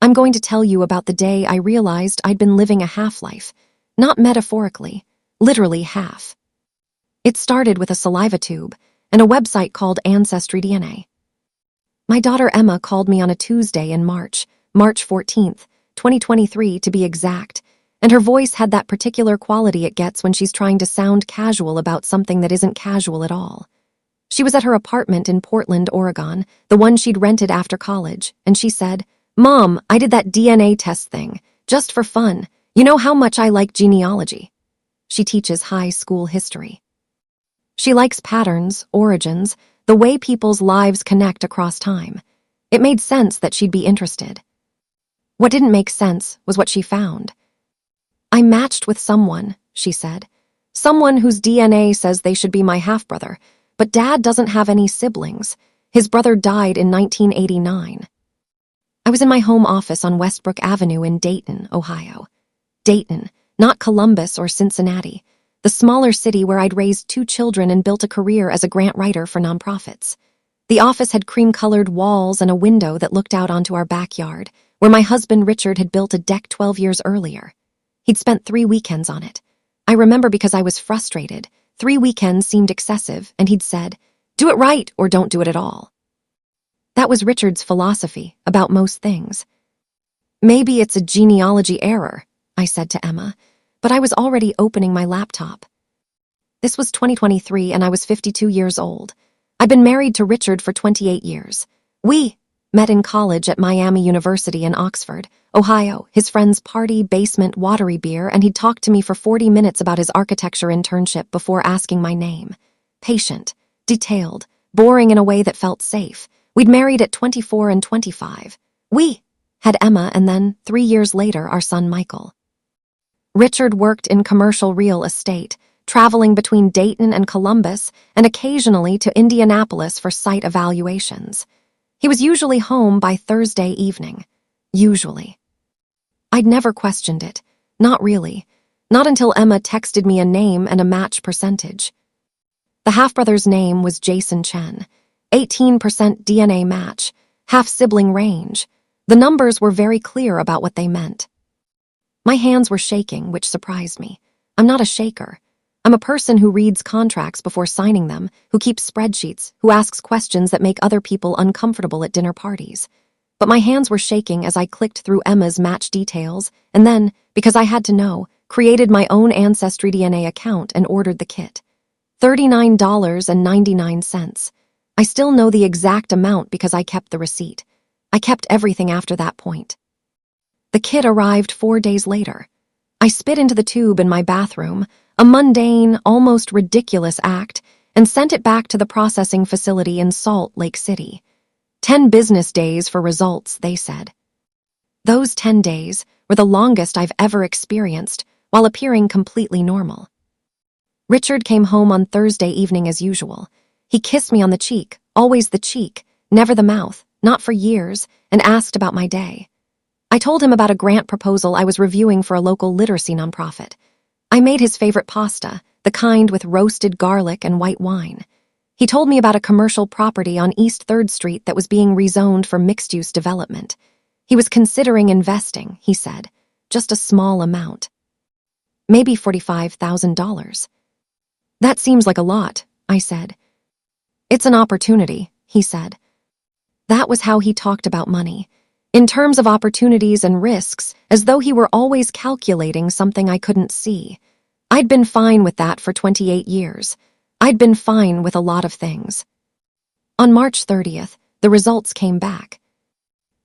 I'm going to tell you about the day I realized I'd been living a half-life. Not metaphorically, literally half. It started with a saliva tube and a website called Ancestry DNA. My daughter Emma called me on a Tuesday in March 14th, 2023 to be exact, and her voice had that particular quality it gets when she's trying to sound casual about something that isn't casual at all. She was at her apartment in Portland, Oregon, the one she'd rented after college, and she said, "Mom, I did that DNA test thing, just for fun. You know how much I like genealogy." She teaches high school history. She likes patterns, origins, the way people's lives connect across time. It made sense that she'd be interested. What didn't make sense was what she found. "I matched with someone," she said. "Someone whose DNA says they should be my half-brother, but Dad doesn't have any siblings. His brother died in 1989. I was in my home office on Westbrook Avenue in Dayton, Ohio. Dayton, not Columbus or Cincinnati, the smaller city where I'd raised 2 children and built a career as a grant writer for nonprofits. The office had cream-colored walls and a window that looked out onto our backyard, where my husband Richard had built a deck 12 years earlier. He'd spent 3 weekends on it. I remember because I was frustrated. 3 weekends seemed excessive, and he'd said, "Do it right or don't do it at all." That was Richard's philosophy about most things. "Maybe it's a genealogy error," I said to Emma, but I was already opening my laptop. This was 2023 and I was 52 years old. I'd been married to Richard for 28 years. We met in college at Miami University in Oxford, Ohio, his friend's party, basement, watery beer, and he'd talked to me for 40 minutes about his architecture internship before asking my name. Patient, detailed, boring in a way that felt safe. We'd married at 24 and 25. We had Emma and then, 3 years later, our son Michael. Richard worked in commercial real estate, traveling between Dayton and Columbus and occasionally to Indianapolis for site evaluations. He was usually home by Thursday evening. Usually. I'd never questioned it. Not really. Not until Emma texted me a name and a match percentage. The half-brother's name was Jason Chen. 18% DNA match. Half-sibling range. The numbers were very clear about what they meant. My hands were shaking, which surprised me. I'm not a shaker. I'm a person who reads contracts before signing them, who keeps spreadsheets, who asks questions that make other people uncomfortable at dinner parties. But my hands were shaking as I clicked through Emma's match details, and then, because I had to know, created my own Ancestry DNA account and ordered the kit. $39.99. I still know the exact amount because I kept the receipt. I kept everything after that point. The kit arrived 4 days later. I spit into the tube in my bathroom, a mundane, almost ridiculous act, and sent it back to the processing facility in Salt Lake City. 10 business days for results, they said. Those 10 days were the longest I've ever experienced, while appearing completely normal. Richard came home on Thursday evening as usual. He kissed me on the cheek, always the cheek, never the mouth, not for years, and asked about my day. I told him about a grant proposal I was reviewing for a local literacy nonprofit. I made his favorite pasta, the kind with roasted garlic and white wine. He told me about a commercial property on East 3rd Street that was being rezoned for mixed-use development. He was considering investing, he said, just a small amount. Maybe $45,000. That seems like a lot, I said. It's an opportunity, he said. That was how he talked about money. In terms of opportunities and risks, as though he were always calculating something I couldn't see. I'd been fine with that for 28 years. I'd been fine with a lot of things. On March 30th, the results came back.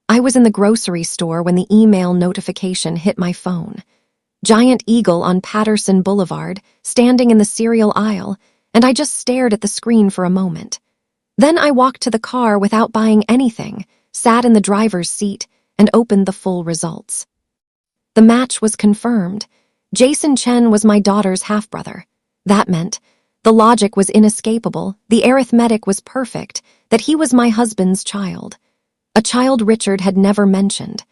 I was in the grocery store when the email notification hit my phone. Giant eagle on Patterson Boulevard, standing in the cereal aisle, and I just stared at the screen for a moment. Then I walked to the car without buying anything, sat in the driver's seat, and opened the full results. The match was confirmed. Jason Chen was my daughter's half-brother. That meant the logic was inescapable, the arithmetic was perfect, that he was my husband's child. A child Richard had never mentioned.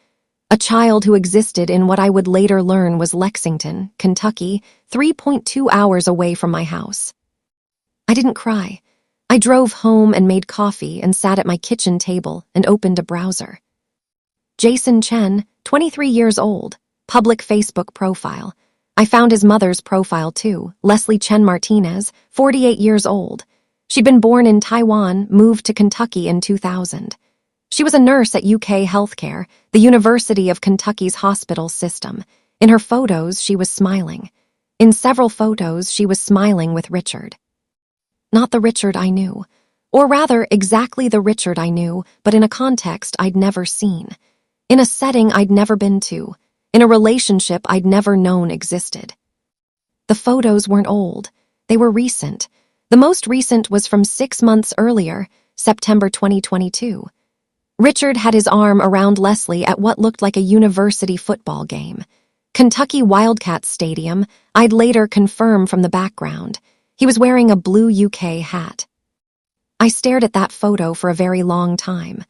A child who existed in what I would later learn was Lexington, Kentucky, 3.2 hours away from my house. I didn't cry. I drove home and made coffee and sat at my kitchen table and opened a browser. Jason Chen, 23 years old, public Facebook profile. I found his mother's profile too, Leslie Chen Martinez, 48 years old. She'd been born in Taiwan, moved to Kentucky in 2000. She was a nurse at UK Healthcare, the University of Kentucky's hospital system. In her photos, she was smiling. In several photos, she was smiling with Richard. Not the Richard I knew. Or rather, exactly the Richard I knew, but in a context I'd never seen. In a setting I'd never been to. In a relationship I'd never known existed. The photos weren't old. They were recent. The most recent was from 6 months earlier, September 2022. Richard had his arm around Leslie at what looked like a university football game. Kentucky Wildcats Stadium, I'd later confirm from the background. He was wearing a blue UK hat. I stared at that photo for a very long time.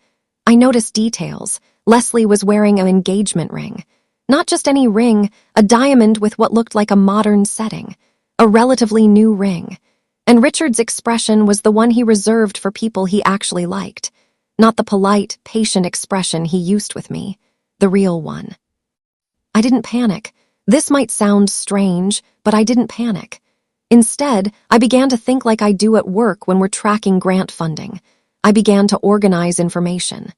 I noticed details. Leslie was wearing an engagement ring. Not just any ring, a diamond with what looked like a modern setting. A relatively new ring. And Richard's expression was the one he reserved for people he actually liked. Not the polite, patient expression he used with me. The real one. I didn't panic. This might sound strange, but I didn't panic. Instead, I began to think like I do at work when we're tracking grant funding. I began to organize information.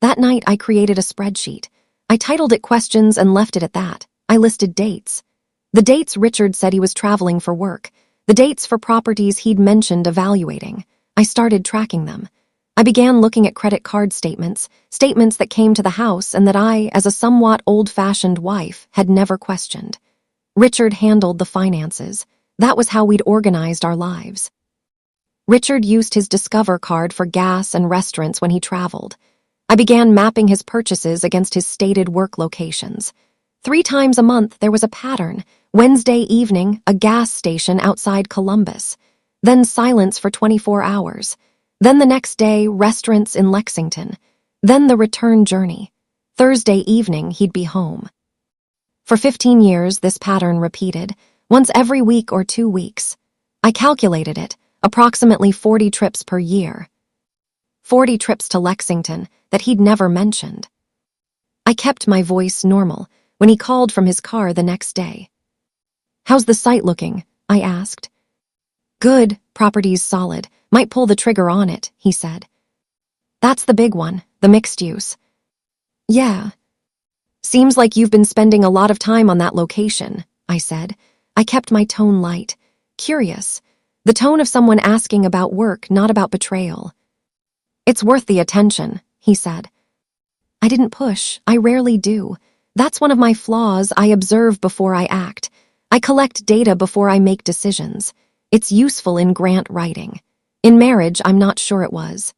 That night, I created a spreadsheet. I titled it Questions and left it at that. I listed dates. The dates Richard said he was traveling for work. The dates for properties he'd mentioned evaluating. I started tracking them. I began looking at credit card statements that came to the house and that I, as a somewhat old-fashioned wife, had never questioned. Richard handled the finances. That was how we'd organized our lives. Richard used his Discover card for gas and restaurants when he traveled. I began mapping his purchases against his stated work locations. 3 times a month there was a pattern. Wednesday evening, a gas station outside Columbus. Then silence for 24 hours. Then the next day, restaurants in Lexington. Then the return journey. Thursday evening, he'd be home. For 15 years, this pattern repeated, once every week or 2 weeks. I calculated it, approximately 40 trips per year. 40 trips to Lexington that he'd never mentioned. I kept my voice normal when he called from his car the next day. "How's the site looking?" I asked. "Good, property's solid. Might pull the trigger on it," he said. "That's the big one, the mixed use." "Yeah. Seems like you've been spending a lot of time on that location," I said. I kept my tone light, curious, the tone of someone asking about work, not about betrayal. "It's worth the attention," he said. I didn't push. I rarely do. That's one of my flaws. I observe before I act. I collect data before I make decisions. It's useful in grant writing. In marriage, I'm not sure it was.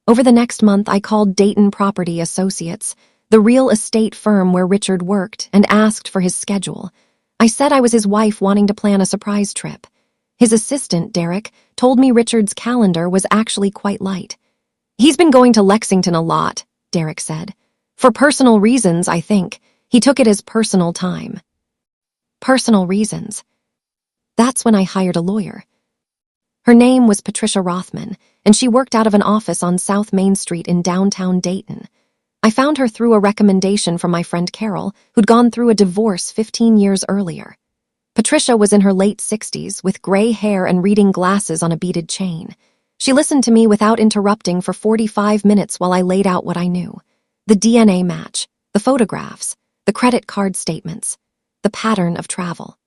Over the next month, I called Dayton Property Associates, the real estate firm where Richard worked, and asked for his schedule. I said I was his wife wanting to plan a surprise trip. His assistant, Derek, told me Richard's calendar was actually quite light. "He's been going to Lexington a lot," Derek said. "For personal reasons, I think. He took it as personal time." Personal reasons. That's when I hired a lawyer. Her name was Patricia Rothman, and she worked out of an office on South Main Street in downtown Dayton. I found her through a recommendation from my friend Carol, who'd gone through a divorce 15 years earlier. Patricia was in her late 60s, with gray hair and reading glasses on a beaded chain. She listened to me without interrupting for 45 minutes while I laid out what I knew. The DNA match, the photographs, the credit card statements, the pattern of travel.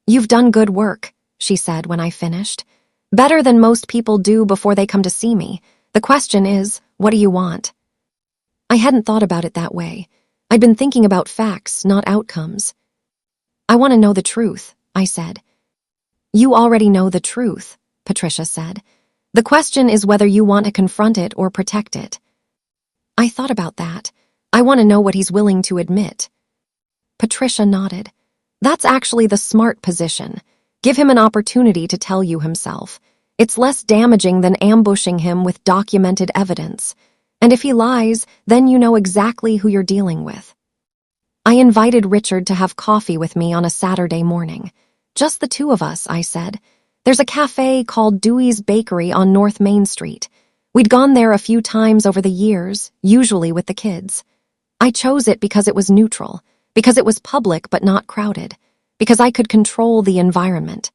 "You've done good work," she said when I finished. "Better than most people do before they come to see me. The question is, what do you want?" I hadn't thought about it that way. I'd been thinking about facts, not outcomes. "I want to know the truth," I said. "You already know the truth," Patricia said. "The question is whether you want to confront it or protect it." I thought about that. I want to know what he's willing to admit. Patricia nodded. "That's actually the smart position. Give him an opportunity to tell you himself. It's less damaging than ambushing him with documented evidence. And if he lies, then you know exactly who you're dealing with." I invited Richard to have coffee with me on a Saturday morning. "Just the two of us," I said. "There's a cafe called Dewey's Bakery on North Main Street. We'd gone there a few times over the years, usually with the kids. I chose it because it was neutral, because it was public but not crowded, because I could control the environment.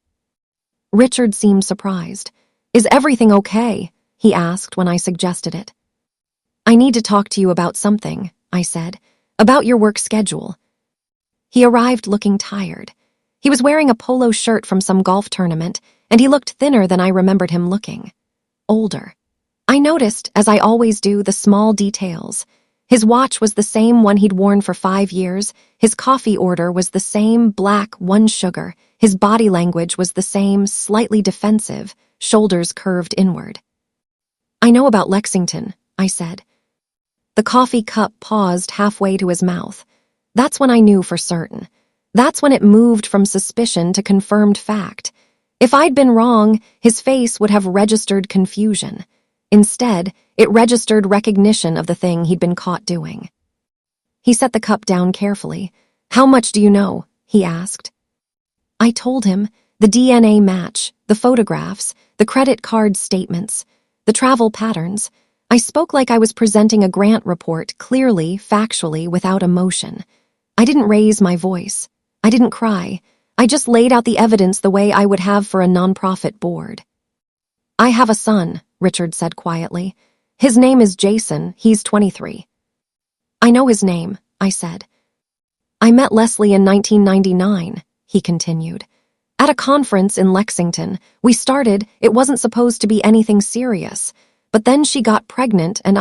Richard seemed surprised. "Is everything okay?" he asked when I suggested it. "I need to talk to you about something," I said, "about your work schedule." He arrived looking tired. He was wearing a polo shirt from some golf tournament, and he looked thinner than I remembered him looking. Older. I noticed, as I always do, the small details. His watch was the same one he'd worn for 5 years, his coffee order was the same, black, 1 sugar, his body language was the same, slightly defensive, shoulders curved inward. "I know about Lexington," I said. The coffee cup paused halfway to his mouth. That's when I knew for certain. That's when it moved from suspicion to confirmed fact. If I'd been wrong, his face would have registered confusion. Instead, it registered recognition of the thing he'd been caught doing. He set the cup down carefully. "How much do you know?" he asked. I told him the DNA match, the photographs, the credit card statements, the travel patterns. I spoke like I was presenting a grant report, clearly, factually, without emotion. I didn't raise my voice. I didn't cry. I just laid out the evidence the way I would have for a nonprofit board. "I have a son," Richard said quietly. "His name is Jason. He's 23. "I know his name," I said. "I met Leslie in 1999, he continued. "At a conference in Lexington. It wasn't supposed to be anything serious. But then she got pregnant and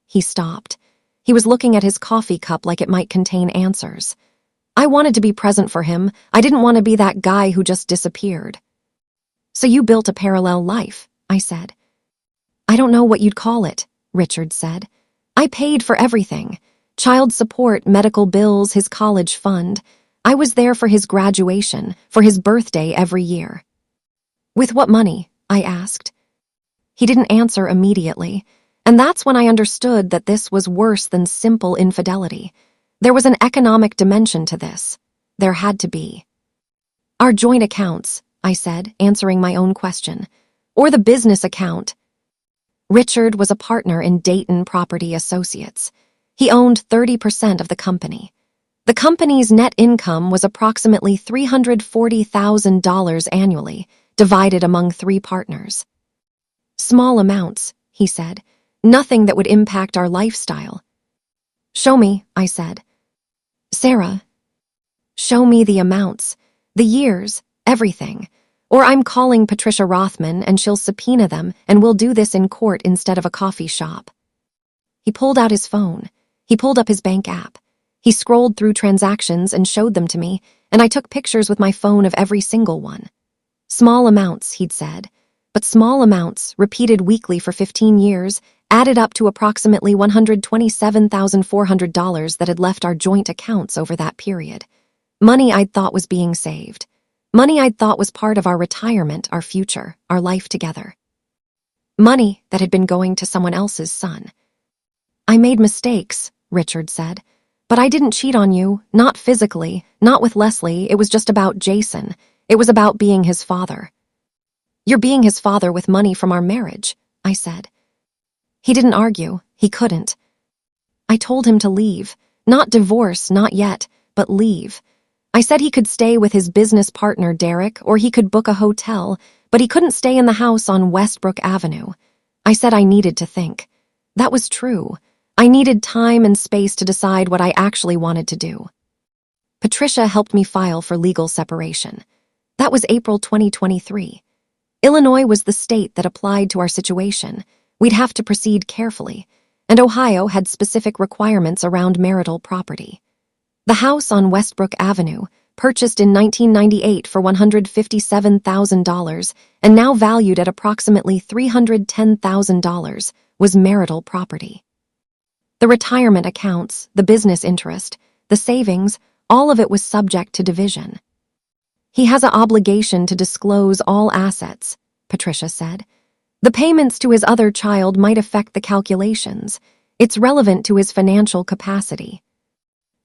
He stopped. He was looking at his coffee cup like it might contain answers. "I wanted to be present for him. I didn't want to be that guy who just disappeared." "So you built a parallel life," I said. "I don't know what you'd call it," Richard said. "I paid for everything. Child support, medical bills, his college fund. I was there for his graduation, for his birthday every year." "With what money?" I asked. He didn't answer immediately, and that's when I understood that this was worse than simple infidelity. There was an economic dimension to this. There had to be. "Our joint accounts," I said, answering my own question. "Or the business account." Richard was a partner in Dayton Property Associates. He owned 30% of the company. The company's net income was approximately $340,000 annually, divided among 3 partners. "Small amounts," he said. "Nothing that would impact our lifestyle." "Show me," I said. "Sarah, show me the amounts, the years, everything. Or I'm calling Patricia Rothman and she'll subpoena them and we'll do this in court instead of a coffee shop." He pulled out his phone. He pulled up his bank app. He scrolled through transactions and showed them to me, and I took pictures with my phone of every single one. Small amounts, he'd said. But small amounts, repeated weekly for 15 years, added up to approximately $127,400 that had left our joint accounts over that period. Money I'd thought was being saved. Money I'd thought was part of our retirement, our future, our life together. Money that had been going to someone else's son. "I made mistakes," Richard said. "But I didn't cheat on you, not physically, not with Leslie. It was just about Jason. It was about being his father." "You're being his father with money from our marriage," I said. He didn't argue. He couldn't. I told him to leave. Not divorce, not yet, but leave. I said he could stay with his business partner, Derek, or he could book a hotel, but he couldn't stay in the house on Westbrook Avenue. I said I needed to think. That was true. I needed time and space to decide what I actually wanted to do. Patricia helped me file for legal separation. That was April 2023. Illinois was the state that applied to our situation. We'd have to proceed carefully, and Ohio had specific requirements around marital property. The house on Westbrook Avenue, purchased in 1998 for $157,000 and now valued at approximately $310,000, was marital property. The retirement accounts, the business interest, the savings, all of it was subject to division. "He has an obligation to disclose all assets," Patricia said. "The payments to his other child might affect the calculations. It's relevant to his financial capacity."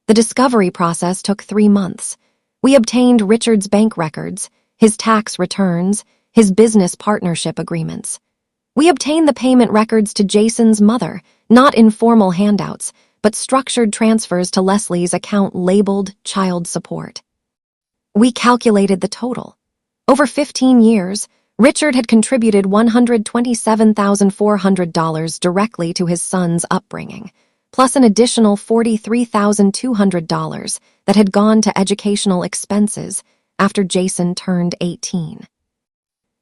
The discovery process took 3 months. We obtained Richard's bank records, his tax returns, his business partnership agreements. We obtained the payment records to Jason's mother, not informal handouts, but structured transfers to Leslie's account labeled child support. We calculated the total. Over 15 years, Richard had contributed $127,400 directly to his son's upbringing, plus an additional $43,200 that had gone to educational expenses after Jason turned 18.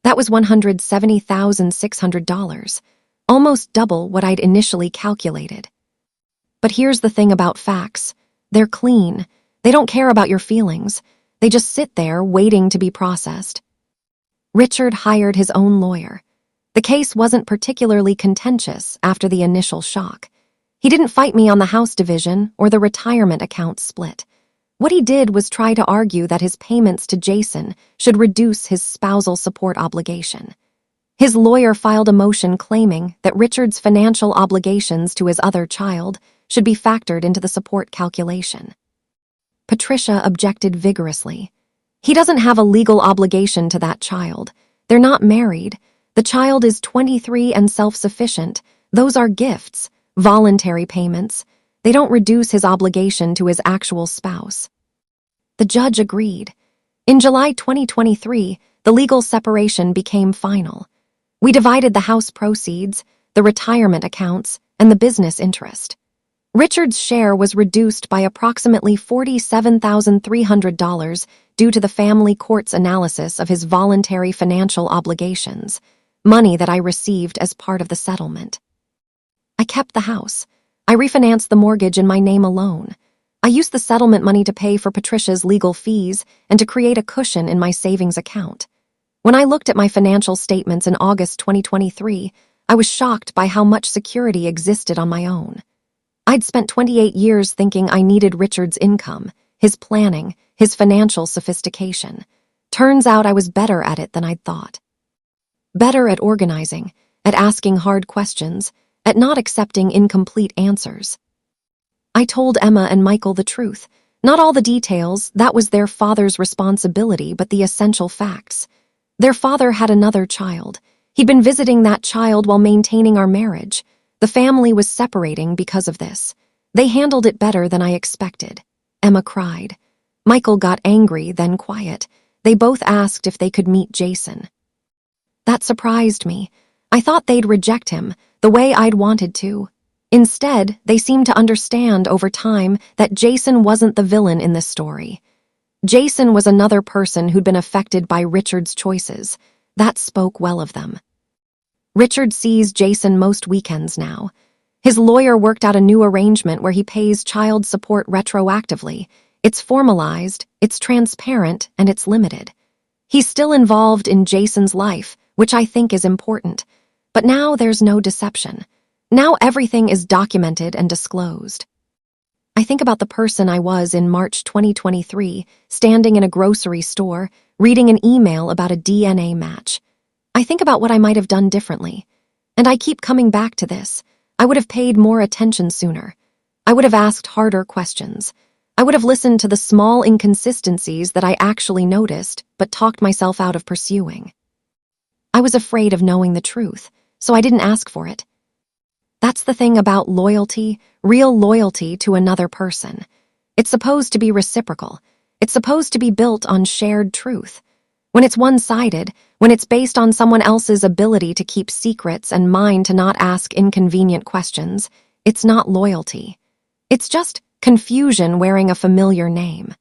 That was $170,600, almost double what I'd initially calculated. But here's the thing about facts. They're clean. They don't care about your feelings. They just sit there waiting to be processed. Richard hired his own lawyer. The case wasn't particularly contentious after the initial shock. He didn't fight me on the house division or the retirement account split. What he did was try to argue that his payments to Jason should reduce his spousal support obligation. His lawyer filed a motion claiming that Richard's financial obligations to his other child should be factored into the support calculation. Patricia objected vigorously. He doesn't have a legal obligation to that child. They're not married. The child is 23 and self-sufficient. Those are gifts, voluntary payments. They don't reduce his obligation to his actual spouse. The judge agreed. In July 2023, the legal separation became final. We divided the house proceeds, the retirement accounts, and the business interest. Richard's share was reduced by approximately $47,300 due to the family court's analysis of his voluntary financial obligations, money that I received as part of the settlement. I kept the house. I refinanced the mortgage in my name alone. I used the settlement money to pay for Patricia's legal fees and to create a cushion in my savings account. When I looked at my financial statements in August 2023, I was shocked by how much security existed on my own. I'd spent 28 years thinking I needed Richard's income, his planning, his financial sophistication. Turns out I was better at it than I'd thought. Better at organizing, at asking hard questions, at not accepting incomplete answers. I told Emma and Michael the truth. Not all the details, that was their father's responsibility, but the essential facts. Their father had another child. He'd been visiting that child while maintaining our marriage. The family was separating because of this. They handled it better than I expected. Emma cried. Michael got angry, then quiet. They both asked if they could meet Jason. That surprised me. I thought they'd reject him, the way I'd wanted to. Instead, they seemed to understand over time that Jason wasn't the villain in this story. Jason was another person who'd been affected by Richard's choices. That spoke well of them. Richard sees Jason most weekends now. His lawyer worked out a new arrangement where he pays child support retroactively. It's formalized, it's transparent, and it's limited. He's still involved in Jason's life, which I think is important. But now there's no deception. Now everything is documented and disclosed. I think about the person I was in March 2023, standing in a grocery store, reading an email about a DNA match. I think about what I might have done differently. And I keep coming back to this. I would have paid more attention sooner. I would have asked harder questions. I would have listened to the small inconsistencies that I actually noticed, but talked myself out of pursuing. I was afraid of knowing the truth, so I didn't ask for it. That's the thing about loyalty, real loyalty to another person. It's supposed to be reciprocal. It's supposed to be built on shared truth. When it's one-sided, when it's based on someone else's ability to keep secrets and mine to not ask inconvenient questions, it's not loyalty. It's just confusion wearing a familiar name.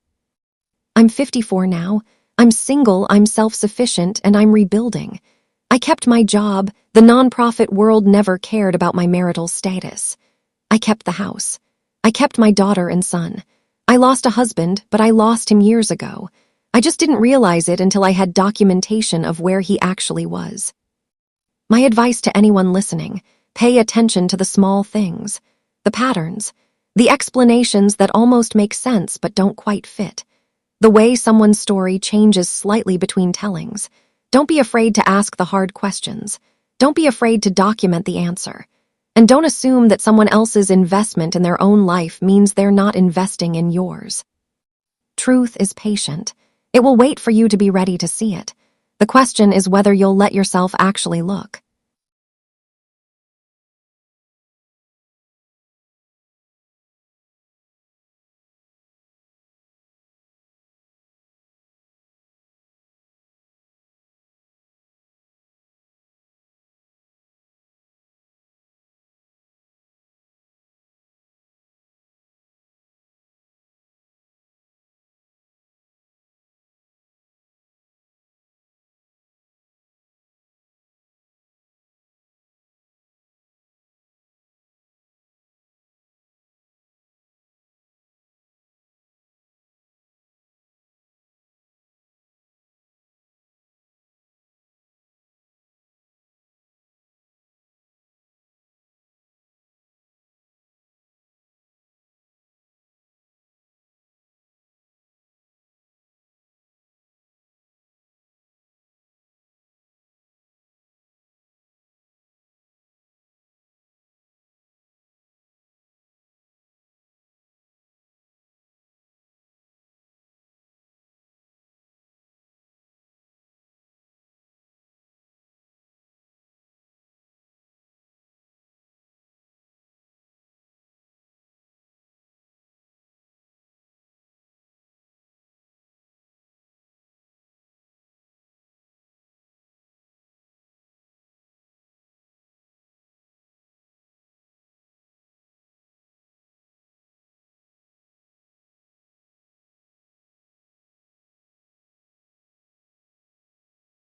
I'm 54 now. I'm single, I'm self-sufficient, and I'm rebuilding. I kept my job. The nonprofit world never cared about my marital status. I kept the house. I kept my daughter and son. I lost a husband, but I lost him years ago. I just didn't realize it until I had documentation of where he actually was. My advice to anyone listening, pay attention to the small things, the patterns, the explanations that almost make sense but don't quite fit, the way someone's story changes slightly between tellings. Don't be afraid to ask the hard questions. Don't be afraid to document the answer. And don't assume that someone else's investment in their own life means they're not investing in yours. Truth is patient. It will wait for you to be ready to see it. The question is whether you'll let yourself actually look.